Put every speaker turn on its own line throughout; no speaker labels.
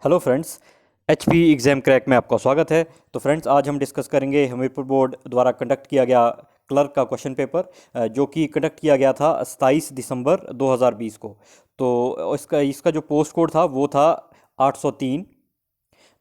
Hello friends, HP exam crack में आपका स्वागत है। तो फ्रेंड्स, आज हम डिस्कस करेंगे हमीरपुर बोर्ड द्वारा कंडक्ट किया गया क्लर्क का क्वेश्चन पेपर, जो कि कंडक्ट किया गया था 27 दिसंबर 2020 को। तो इसका इसका जो पोस्ट कोड था वो था 803।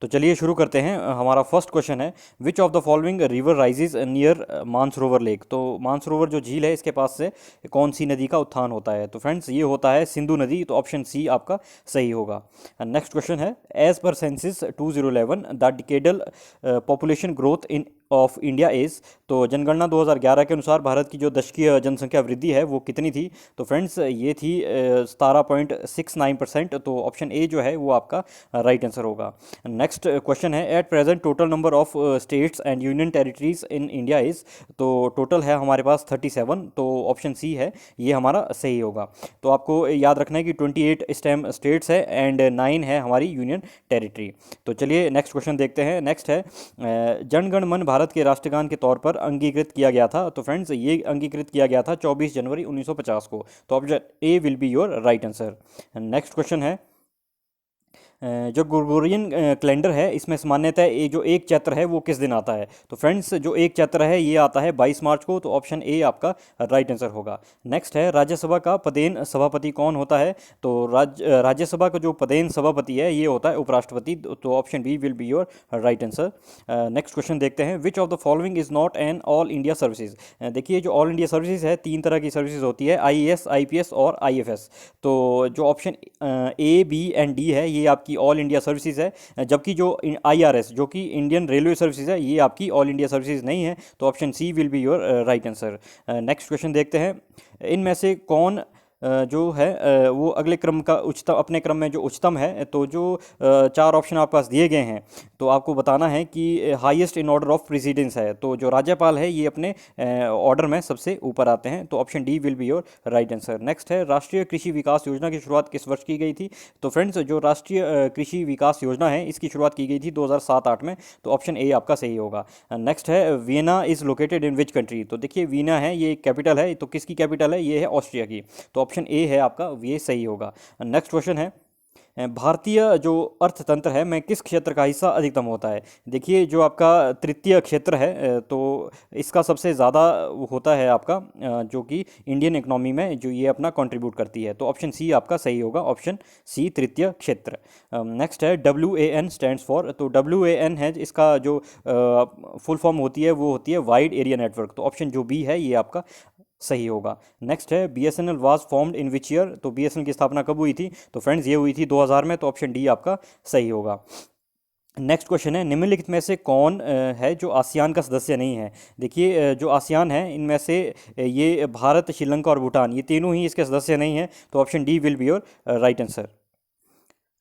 तो चलिए शुरू करते हैं। हमारा फर्स्ट क्वेश्चन है, विच of the following river rises near Mansarovar lake. तो मानसरोवर जो झील है इसके पास से कौन सी नदी का उत्थान होता है? तो फ्रेंड्स, ये होता है सिंधु नदी। तो ऑप्शन सी आपका सही होगा। नेक्स्ट क्वेश्चन है, as per census 2011 the decadal population growth in of India is. तो जनगणना 2011 के अनुसार भारत की जो दशकीय जनसंख्या वृद्धि है वो कितनी थी? तो फ्रेंड्स, ये थी 17.69%। तो ऑप्शन ए जो है वो आपका राइट आंसर होगा। नेक्स्ट क्वेश्चन है, at present total number of states and union territories in India is. तो टोटल है हमारे पास 37। तो ऑप्शन सी है ये हमारा सही होगा। तो आपको याद रखना है कि 28 स्टेम स्टेट्स है एंड 9 है हमारी यूनियन टेरिटरी। तो चलिए नेक्स्ट क्वेश्चन देखते हैं। नेक्स्ट है, जन गण मन भारत के राष्ट्रगान के तौर पर अंगीकृत किया गया था। तो फ्रेंड्स, ये अंगीकृत किया गया था 24 जनवरी 1950 को। तो option A will be your right answer. Next question है, जो ग्रेगोरियन कैलेंडर है इसमें सामान्यतः ये जो एक चैत्र है वो किस दिन आता है? तो फ्रेंड्स, जो एक चैत्र है ये आता है 22 मार्च को। तो ऑप्शन ए आपका राइट आंसर होगा। नेक्स्ट है, राज्यसभा का पदेन सभापति कौन होता है? तो राज्यसभा का जो पदेन सभापति है ये होता है उपराष्ट्रपति। तो option B will be your right answer. Next question देखते हैं, which of the following is not an all India services. देखिए, जो ऑल इंडिया सर्विसेज है, तीन तरह की सर्विसेज होती है, आईएएस, आईपीएस और आईएफएस। तो जो option A, B and D है ये आपकी ऑल इंडिया सर्विसेज है, जबकि जो आईआरएस जो कि इंडियन रेलवे सर्विसेज है ये आपकी ऑल इंडिया सर्विसेज नहीं है। तो option C will be your right answer. Next question देखते हैं, इनमें से कौन जो है वो अगले क्रम का उच्चतम, अपने क्रम में जो उच्चतम है। तो जो चार ऑप्शन आपके पास दिए गए हैं तो आपको बताना है कि highest in order of precedence है। तो जो राज्यपाल है ये अपने ऑर्डर में सबसे ऊपर आते हैं। तो option D will be your right answer. Next है, राष्ट्रीय कृषि विकास योजना की शुरुआत किस वर्ष की गई थी? तो फ्रेंड्स, जो राष्ट्रीय कृषि विकास योजना है इसकी शुरुआत की गई थी 2007-8 में। तो ऑप्शन ए आपका सही होगा। नेक्स्ट है, Vienna is located in which country. तो देखिए, वियना है ये कैपिटल है, तो किसकी कैपिटल है? ये है ऑस्ट्रिया की। तो ऑप्शन ए है आपका, ये सही होगा। नेक्स्ट क्वेश्चन है, भारतीय जो अर्थतंत्र है में किस क्षेत्र का हिस्सा अधिकतम होता है? देखिए, जो आपका तृतीय क्षेत्र है तो इसका सबसे ज़्यादा होता है आपका, जो कि इंडियन इकोनॉमी में जो ये अपना कंट्रीब्यूट करती है। तो ऑप्शन सी आपका सही होगा, ऑप्शन सी तृतीय क्षेत्र। नेक्स्ट है, W A N stands for. तो डब्ल्यू ए एन है इसका जो फुल फॉर्म होती है वो होती है वाइड एरिया नेटवर्क। तो ऑप्शन जो बी है ये आपका सही होगा। नेक्स्ट है, BSNL was formed in which year. तो बीएसएनएल की स्थापना कब हुई थी? तो फ्रेंड्स, ये हुई थी 2000 में। तो ऑप्शन डी आपका सही होगा। नेक्स्ट क्वेश्चन है, निम्नलिखित में से कौन है जो आसियान का सदस्य नहीं है? देखिए, जो आसियान है इनमें से ये भारत, श्रीलंका और भूटान, ये तीनों ही इसके सदस्य नहीं हैं। तो option D will be your right answer.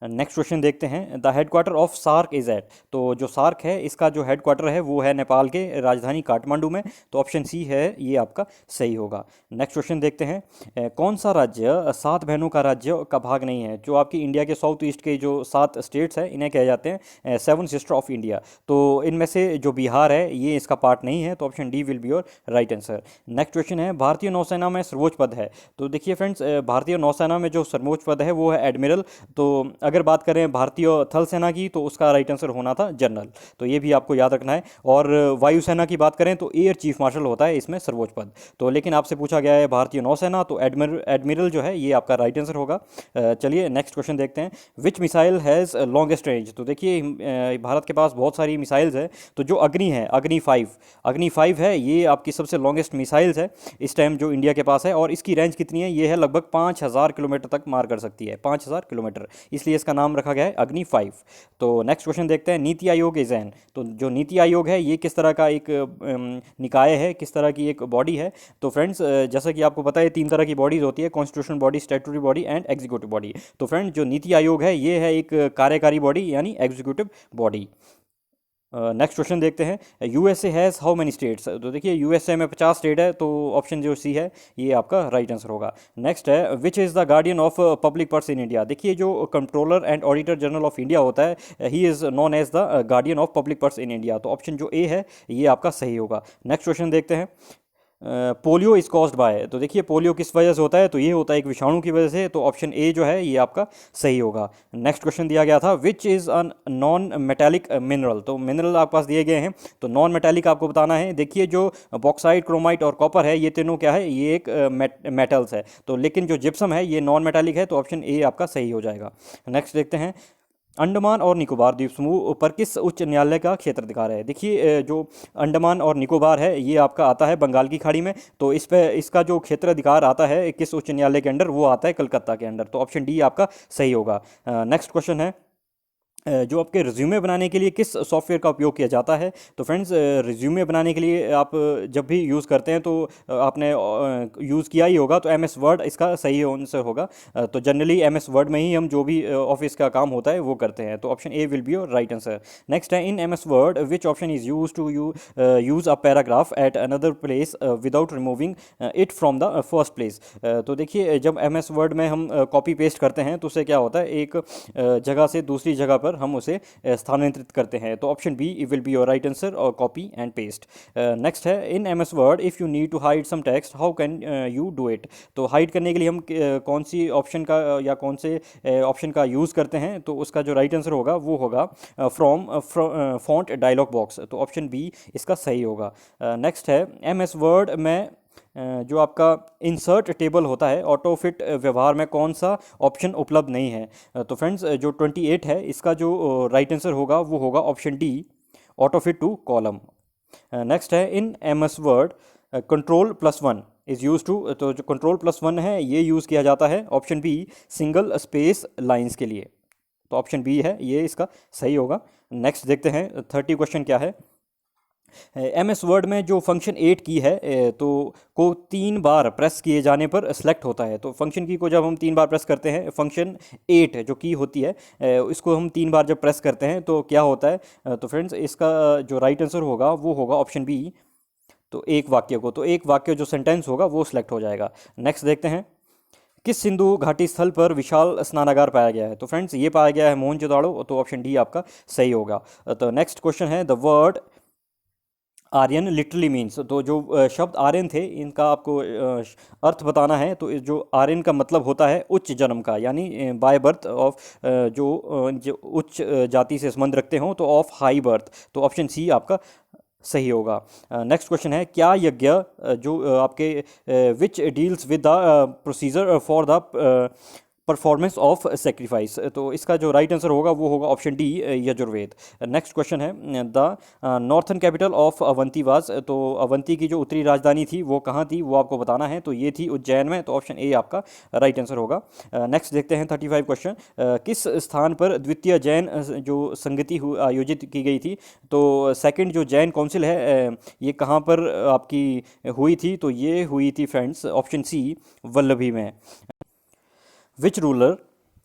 Next question देखते हैं, the headquarter of SAARC is at. तो जो सार्क है इसका जो हेडक्वार्टर है वो है नेपाल के राजधानी काठमांडू में। तो ऑप्शन सी है ये आपका सही होगा। नेक्स्ट क्वेश्चन देखते हैं, कौन सा राज्य सात बहनों का राज्य का भाग नहीं है? जो आपकी इंडिया के साउथ ईस्ट के जो 7 स्टेट्स हैं इन्हें कहे जाते हैं 7 सिस्टर ऑफ इंडिया। तो इनमें से जो बिहार है ये इसका पार्ट नहीं है। तो option D will be your right answer. Next question है, भारतीय नौसेना में सर्वोच्च पद है। तो देखिए फ्रेंड्स, भारतीय नौसेना में जो सर्वोच्च पद है वो है एडमिरल। तो अगर बात करें भारतीय थल सेना की तो उसका राइट आंसर होना था जनरल। तो ये भी आपको याद रखना है। और वायुसेना की बात करें तो एयर चीफ मार्शल होता है इसमें सर्वोच्च पद। तो लेकिन आपसे पूछा गया है भारतीय नौसेना, तो एडमिरल जो है ये आपका राइट आंसर होगा। चलिए नेक्स्ट क्वेश्चन देखते हैं, विच मिसाइल हैज़ लॉन्गेस्ट रेंज। तो देखिए, भारत के पास बहुत सारी मिसाइल्स है। तो जो अग्नि है, अग्नि 5 है, ये आपकी सबसे लॉन्गेस्ट मिसाइल्स है इस टाइम जो इंडिया के पास है। और इसकी रेंज कितनी है? ये है लगभग 5000 किलोमीटर तक मार कर सकती है, 5000 किलोमीटर, इसलिए इसका नाम रखा गया है अग्नि 5। तो नेक्स्ट क्वेश्चन देखते हैं, नीति आयोग इज एन। तो जो नीति आयोग है ये किस तरह का एक निकाय है, किस तरह की एक बॉडी है? तो फ्रेंड्स, जैसा कि आपको पता है 3 तरह की बॉडीज होती है, constitution body, statutory body and executive body. तो फ्रेंड्स, जो नीति आयोग है ये है एक कार्यकारी बॉडी यानी एग्जीक्यूटिव बॉडी। नेक्स्ट क्वेश्चन देखते हैं, USA has how many states. तो देखिए, यूएसए में 50 स्टेट है। तो ऑप्शन जो सी है ये आपका राइट आंसर होगा। नेक्स्ट है, which is the guardian of public purse in India. देखिए, जो controller and auditor general of India होता है he is known as the guardian of public purse in India. तो ऑप्शन जो ए है ये आपका सही होगा। नेक्स्ट क्वेश्चन देखते हैं, पोलियो इज कॉज्ड बाय, तो देखिए पोलियो किस वजह से होता है, तो ये होता है एक विषाणु की वजह से, तो ऑप्शन ए जो है ये आपका सही होगा। नेक्स्ट क्वेश्चन दिया गया था which is an non metallic mineral, तो मिनरल आपके पास दिए गए हैं, तो नॉन मेटेलिक आपको बताना है। देखिए जो बॉक्साइट, क्रोमाइट और कॉपर है, ये तीनों क्या है, ये एक मेटल्स है, तो लेकिन जो जिप्सम है ये नॉन मेटेलिक है, तो ऑप्शन ए आपका सही हो जाएगा। नेक्स्ट देखते हैं, अंडमान और निकोबार द्वीप समूह पर किस उच्च न्यायालय का क्षेत्राधिकार है। देखिए जो अंडमान और निकोबार है ये आपका आता है बंगाल की खाड़ी में, तो इस पे इसका जो क्षेत्राधिकार आता है किस उच्च न्यायालय के अंडर, वो आता है कलकत्ता के अंडर, तो ऑप्शन डी आपका सही होगा। नेक्स्ट क्वेश्चन है, जो आपके रिज्यूमे बनाने के लिए किस सॉफ्टवेयर का उपयोग किया जाता है। तो फ्रेंड्स रिज्यूमे बनाने के लिए आप जब भी यूज़ करते हैं तो आपने यूज़ किया ही होगा, तो एम एस वर्ड इसका सही आंसर होगा। तो जनरली एम एस वर्ड में ही हम जो भी ऑफिस का काम होता है वो करते हैं, तो option A will be your right answer. Next है, in M S Word which option is used to use a paragraph at another place without removing it from the first place. तो देखिए जब एम एस वर्ड में हम copy paste करते हैं तो उससे क्या होता है, एक जगह से दूसरी जगह पर हम उसे स्थानांतरित करते हैं, तो option B will be your right answer, और कॉपी एंड पेस्ट। नेक्स्ट है, in M S Word if you need to hide some text how can you do it, तो हाइड करने के लिए हम कौन सी ऑप्शन का या कौन से ऑप्शन का यूज़ करते हैं, तो उसका जो राइट आंसर होगा वो होगा फ्रॉम फॉन्ट डायलॉग बॉक्स, तो ऑप्शन बी इसका सही होगा। नेक्स्ट है, एम एस वर्ड में जो आपका इंसर्ट टेबल होता है ऑटो फिट व्यवहार में कौन सा ऑप्शन उपलब्ध नहीं है। तो फ्रेंड्स जो 28 है इसका जो राइट आंसर होगा वो होगा option D, auto fit to column. Next है, in M S Word control plus one is used to, तो जो कंट्रोल प्लस वन है ये यूज़ किया जाता है option B single space lines के लिए, तो ऑप्शन बी है ये इसका सही होगा। नेक्स्ट देखते हैं 30 क्वेश्चन क्या है। एम एस वर्ड में जो फंक्शन 8 की है तो को 3 बार प्रेस किए जाने पर सेलेक्ट होता है, तो फंक्शन की को जब हम 3 बार प्रेस करते हैं, फंक्शन 8 जो की होती है इसको हम 3 बार जब प्रेस करते हैं तो क्या होता है, तो फ्रेंड्स इसका जो राइट आंसर होगा वो होगा ऑप्शन बी, तो एक वाक्य को, तो एक वाक्य जो सेंटेंस होगा वो सिलेक्ट हो जाएगा। नेक्स्ट देखते हैं, किस सिंधु घाटी स्थल पर विशाल स्नानागार पाया गया है। तो फ्रेंड्स ये पाया गया है मोहनजोदाड़ो, तो ऑप्शन डी आपका सही होगा। तो नेक्स्ट क्वेश्चन है, the word Aryan literally means, तो जो शब्द आर्यन थे इनका आपको अर्थ बताना है, तो जो आर्यन का मतलब होता है उच्च जन्म का, यानी बाय बर्थ ऑफ जो उच्च जाति से संबंध रखते हों, तो ऑफ हाई बर्थ, तो ऑप्शन सी आपका सही होगा। नेक्स्ट क्वेश्चन है, क्या यज्ञ जो आपके which deals with the procedure for the performance of sacrifice, तो इसका जो राइट आंसर होगा वो होगा option D Yajurveda. Next question है, the northern capital of Avanti was, तो अवंती की जो उत्तरी राजधानी थी वो कहाँ थी वो आपको बताना है, तो ये थी उज्जैन में, तो ऑप्शन ए आपका राइट आंसर होगा। नेक्स्ट देखते हैं 35 क्वेश्चन, किस स्थान पर द्वितीय जैन जो संगति आयोजित की गई थी, तो सेकंड जो जैन काउंसिल है ये कहाँ पर आपकी हुई थी, तो ये हुई थी फ्रेंड्स ऑप्शन सी वल्लभी में। Which ruler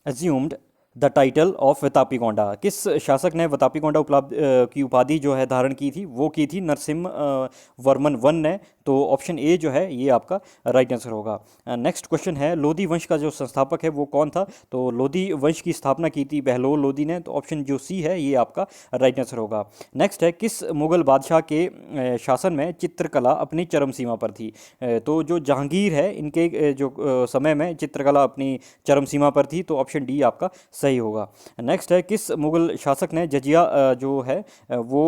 assumed the title of Vatapigonda, किस शासक ने वतापीगोंडा उपलब्ध की उपाधि जो है धारण की थी, वो की थी नरसिम्हा वर्मन वन ने, तो ऑप्शन ए जो है ये आपका राइट आंसर होगा। नेक्स्ट क्वेश्चन है, लोधी वंश का जो संस्थापक है वो कौन था, तो लोधी वंश की स्थापना की थी बहलोल लोधी ने, तो ऑप्शन जो सी है ये आपका राइट आंसर होगा। नेक्स्ट है, किस मुगल बादशाह के शासन में चित्रकला अपनी चरम सीमा पर थी, तो जो जहांगीर है इनके जो समय में चित्रकला अपनी चरम सीमा पर थी, तो ऑप्शन डी आपका सही होगा। नेक्स्ट है, किस मुगल शासक ने जजिया जो है वो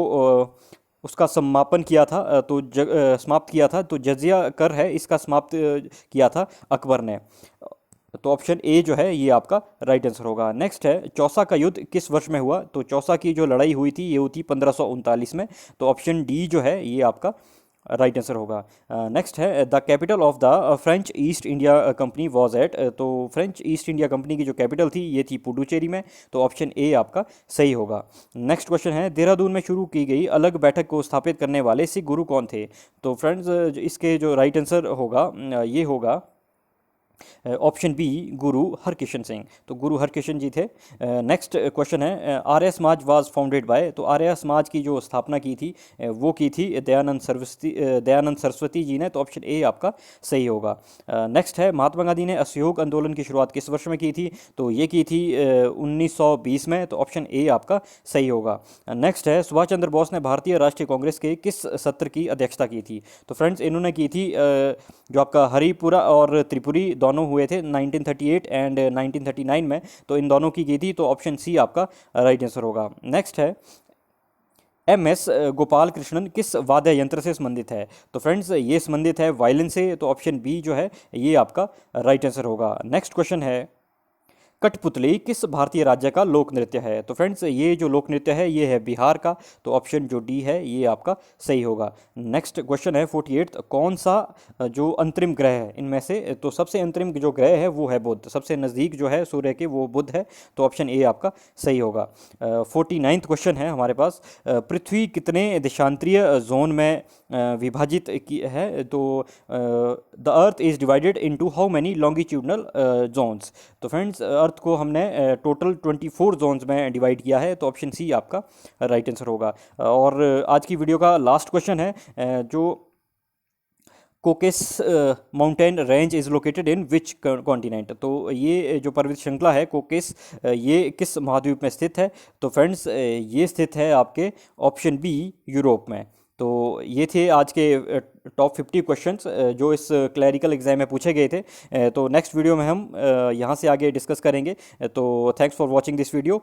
उसका समापन किया था, तो समाप्त किया था, तो जजिया कर है इसका समाप्त किया था अकबर ने, तो ऑप्शन ए जो है ये आपका राइट आंसर होगा। नेक्स्ट है, चौसा का युद्ध किस वर्ष में हुआ, तो चौसा की जो लड़ाई हुई थी ये हुई थी 1539 में, तो ऑप्शन डी जो है ये आपका राइट आंसर होगा। नेक्स्ट है, the capital of the French east India company was at, तो फ्रेंच ईस्ट इंडिया कंपनी की जो कैपिटल थी ये थी पुडुचेरी में, तो ऑप्शन ए आपका सही होगा। नेक्स्ट क्वेश्चन है, देहरादून में शुरू की गई अलग बैठक को स्थापित करने वाले सिख गुरु कौन थे, तो फ्रेंड्स इसके जो राइट आंसर होगा ये होगा ऑप्शन बी गुरु हरकिशन सिंह। तो गुरु हरकिशन जी थे। नेक्स्ट क्वेश्चन है Arya Samaj was founded by. तो आर्य समाज की जो स्थापना की थी वो की थी दयानंद सरस्वती जी ने। तो ऑप्शन ए आपका सही होगा। नेक्स्ट है महात्मा गांधी ने असहयोग आंदोलन की शुरुआत किस वर्ष में की थी? तो ये की थी 1920 में। तो ऑप्शन ए आपका सही होगा। नेक्स्ट है सुभाष चंद्र बोस ने भारतीय राष्ट्रीय कांग्रेस के किस सत्र की अध्यक्षता की थी? तो फ्रेंड्स इन्होंने की थी जो आपका हरिपुरा और त्रिपुरी दोनों हुए थे 1938 एंड 1939 में। तो इन दोनों की थी। तो ऑप्शन सी आपका राइट आंसर होगा। नेक्स्ट है एम एस गोपाल कृष्णन किस वाद्य यंत्र से संबंधित है? तो फ्रेंड्स ये संबंधित है वायलिन से। तो ऑप्शन बी जो है ये आपका राइट आंसर होगा। नेक्स्ट क्वेश्चन है कठपुतली किस भारतीय राज्य का लोक नृत्य है? तो फ्रेंड्स ये जो लोक नृत्य है ये है बिहार का। तो ऑप्शन जो डी है ये आपका सही होगा। नेक्स्ट क्वेश्चन है 48 कौन सा जो अंतरिम ग्रह है इनमें से? तो सबसे अंतरिम जो ग्रह है वो है बुध। सबसे नज़दीक जो है सूर्य के वो बुध है। तो ऑप्शन ए आपका सही होगा। 49th क्वेश्चन है हमारे पास पृथ्वी कितने देशांतरीय जोन में विभाजित की है? तो the earth is divided into how many longitudinal zones? तो फ्रेंड्स अर्थ को हमने टोटल 24 जोन्स में डिवाइड किया है। तो ऑप्शन सी आपका राइट आंसर होगा। और आज की वीडियो का लास्ट क्वेश्चन है जो Caucasus mountain range is located in which continent? तो ये जो पर्वत श्रृंखला है कोकेस ये किस महाद्वीप में स्थित है? तो फ्रेंड्स ये स्थित है आपके ऑप्शन बी यूरोप में। तो ये थे आज के टॉप 50 क्वेश्चंस जो इस क्लैरिकल एग्जाम में पूछे गए थे। तो नेक्स्ट वीडियो में हम यहाँ से आगे डिस्कस करेंगे। तो thanks for watching this video.